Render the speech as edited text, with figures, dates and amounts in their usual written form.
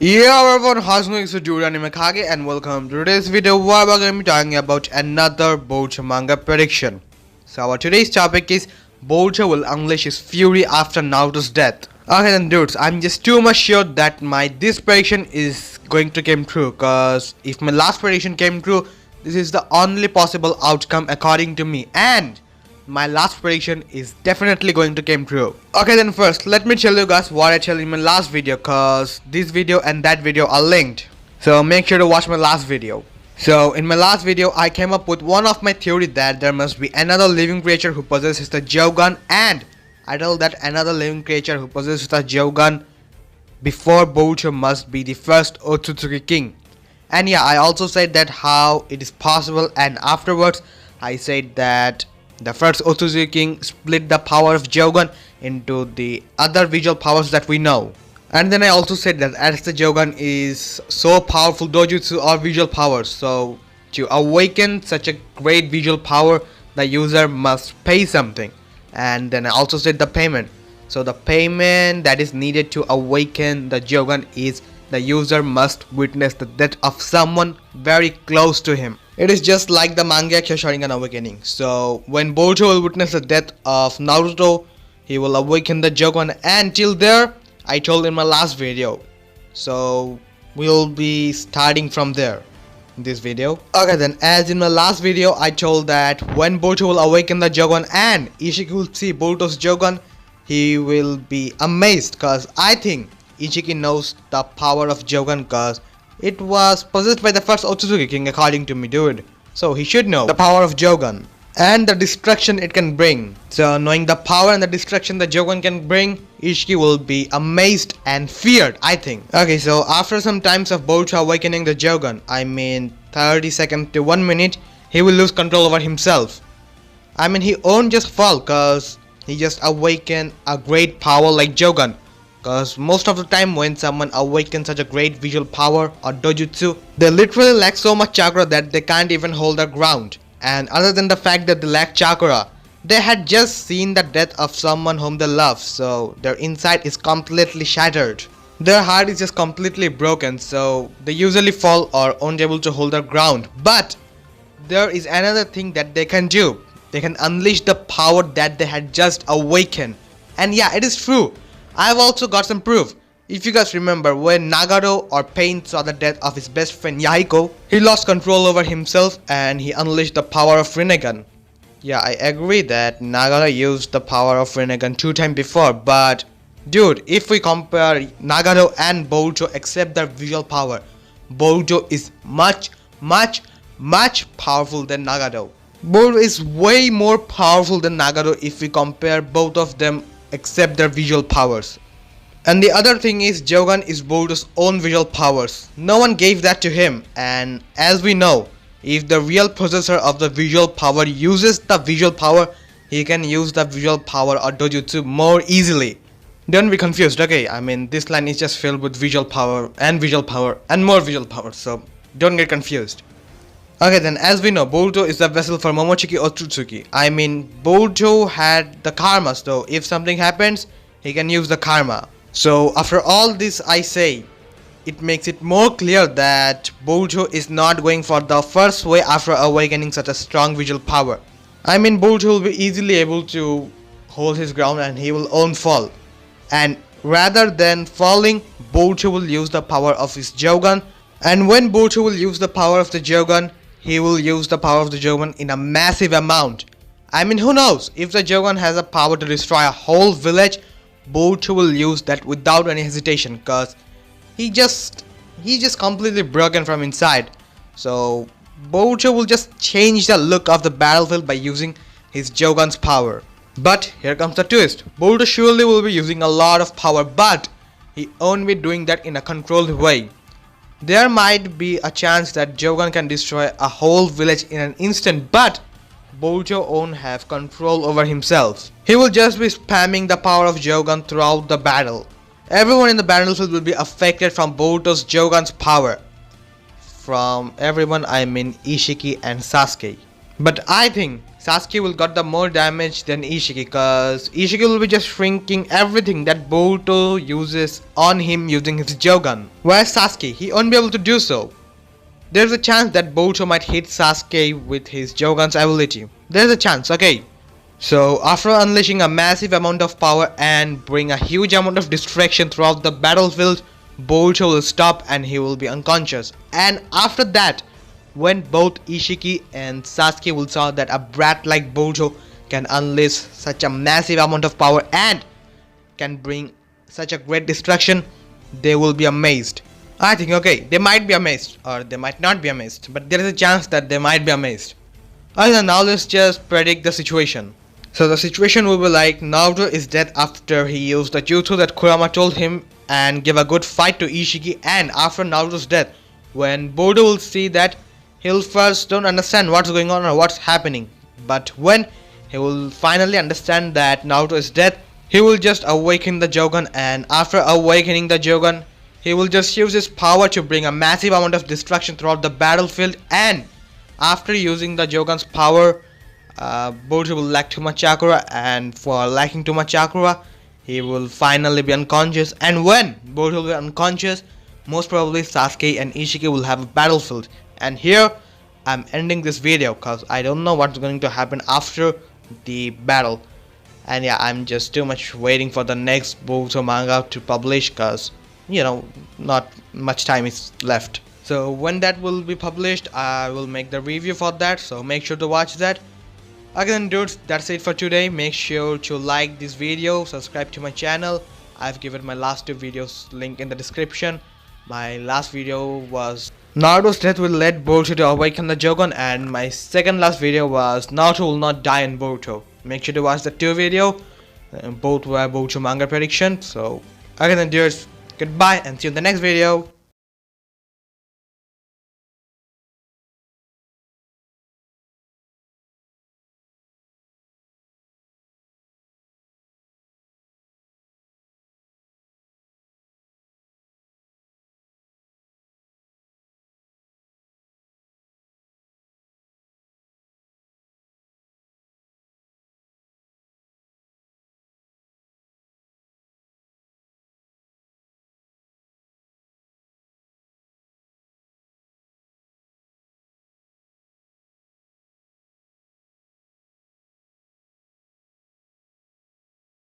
Yeah everyone, how's going? So jougan and welcome to today's video where we're going to be talking about another Boruto Manga Prediction. So our today's topic is Boruto will unleash his fury after Naruto's death. Okay then dudes, I'm just too much sure that this prediction is going to come true, cause if my last prediction came true, this is the only possible outcome according to me, and my last prediction is definitely going to come true. Okay then first, let me tell you guys what I told in my last video, cause this video and that video are linked. So make sure to watch my last video. So in my last video, I came up with one of my theory that there must be another living creature who possesses the jougan, and I told that another living creature who possesses the jougan before Boruto must be the first Otsutsuki king. And yeah, I also said that how it is possible, and afterwards I said that the first Otsutsuki king split the power of jougan into the other visual powers that we know. And then I also said that as the jougan is so powerful dojutsu or visual powers, so to awaken such a great visual power, the user must pay something. And then I also said the payment. So the payment that is needed to awaken the jougan is the user must witness the death of someone very close to him. It is just like the manga Sharingan awakening. So when Boruto will witness the death of Naruto, he will awaken the jougan, and till there I told in my last video. So we'll be starting from there in this video. Okay then, as in my last video I told that when Boruto will awaken the jougan and Ishiki will see Boruto's jougan, he will be amazed, cause I think Ishiki knows the power of jougan, cause it was possessed by the first Otsutsuki king according to me, dude. So he should know the power of jougan and the destruction it can bring. So knowing the power and the destruction the jougan can bring, Ishiki will be amazed and feared, I think. Okay, so after some times of Boruto awakening the jougan, I mean 30 seconds to 1 minute, he will lose control over himself. I mean he won't just fall, cause he just awakened a great power like jougan. Cause most of the time when someone awakens such a great visual power or dojutsu, they literally lack so much chakra that they can't even hold their ground. And other than the fact that they lack chakra, they had just seen the death of someone whom they love, so their inside is completely shattered. Their heart is just completely broken, so they usually fall or aren't able to hold their ground. But there is another thing that they can do. They can unleash the power that they had just awakened. And yeah, it is true. I've also got some proof. If you guys remember, when Nagaro or Pain saw the death of his best friend Yahiko, he lost control over himself and he unleashed the power of Rinnegan. Yeah, I agree that Nagaro used the power of Rinnegan 2 times before, but dude, if we compare Nagaro and Boruto except their visual power, Boruto is much powerful than Nagaro. Boruto is way more powerful than Nagaro if we compare both of them except their visual powers. And the other thing is, jougan is Boruto's own visual powers. No one gave that to him, and as we know, if the real possessor of the visual power uses the visual power, he can use the visual power or dojutsu more easily. Don't be confused, okay? I mean this line is just filled with visual power and more visual power, so don't get confused. Okay then, as we know, Boruto is the vessel for Momoshiki Otsutsuki. I mean, Boruto had the karma, so if something happens, he can use the karma. So after all this I say, it makes it more clear that Boruto is not going for the first way after awakening such a strong visual power. I mean Boruto will be easily able to hold his ground and he will own fall. And rather than falling, Boruto will use the power of his jougan. And when Boruto will use the power of the jougan, he will use the power of the jougan in a massive amount. I mean who knows, if the jougan has a power to destroy a whole village, Boruto will use that without any hesitation, cause he's just completely broken from inside. So Boruto will just change the look of the battlefield by using his jougan's power. But here comes the twist. Boruto surely will be using a lot of power, but he won't be doing that in a controlled way. There might be a chance that jougan can destroy a whole village in an instant, but Boruto won't have control over himself. He will just be spamming the power of jougan throughout the battle. Everyone in the battlefield will be affected from Boruto's jougan's power. From everyone I mean Ishiki and Sasuke. But I think Sasuke will got the more damage than Ishiki, cause Ishiki will be just shrinking everything that Boruto uses on him using his jougan. Whereas Sasuke, he won't be able to do so. There's a chance that Boruto might hit Sasuke with his jougan's ability. There's a chance, okay. So after unleashing a massive amount of power and bring a huge amount of distraction throughout the battlefield, Boruto will stop and he will be unconscious. And after that, when both Ishiki and Sasuke will saw that a brat like Boruto can unleash such a massive amount of power and can bring such a great destruction, they will be amazed. I think, okay, they might be amazed or they might not be amazed, but there is a chance that they might be amazed. Okay, now let's just predict the situation. So the situation will be like Naruto is dead after he used the jutsu that Kurama told him and give a good fight to Ishiki, and after Naruto's death, when Boruto will see that, he'll first don't understand what's going on or what's happening, but when he will finally understand that Naruto is dead, he will just awaken the jougan, and after awakening the jougan, he will just use his power to bring a massive amount of destruction throughout the battlefield, and after using the jougan's power, Boruto will lack too much chakra, and for lacking too much chakra, he will finally be unconscious, and when Boruto will be unconscious, most probably Sasuke and Ishiki will have a battlefield. And here I'm ending this video because I don't know what's going to happen after the battle. And yeah, I'm just too much waiting for the next Boruto manga to publish because, you know, not much time is left. So when that will be published, I will make the review for that, so make sure to watch that. Again dudes, that's it for today. Make sure to like this video, subscribe to my channel. I've given my last two videos link in the description. My last video was Naruto's death will let Boruto to awaken the jougan, and my second last video was Naruto will not die in Boruto. Make sure to watch the two video. Both were Boruto Manga Prediction. So again dudes, goodbye and see you in the next video.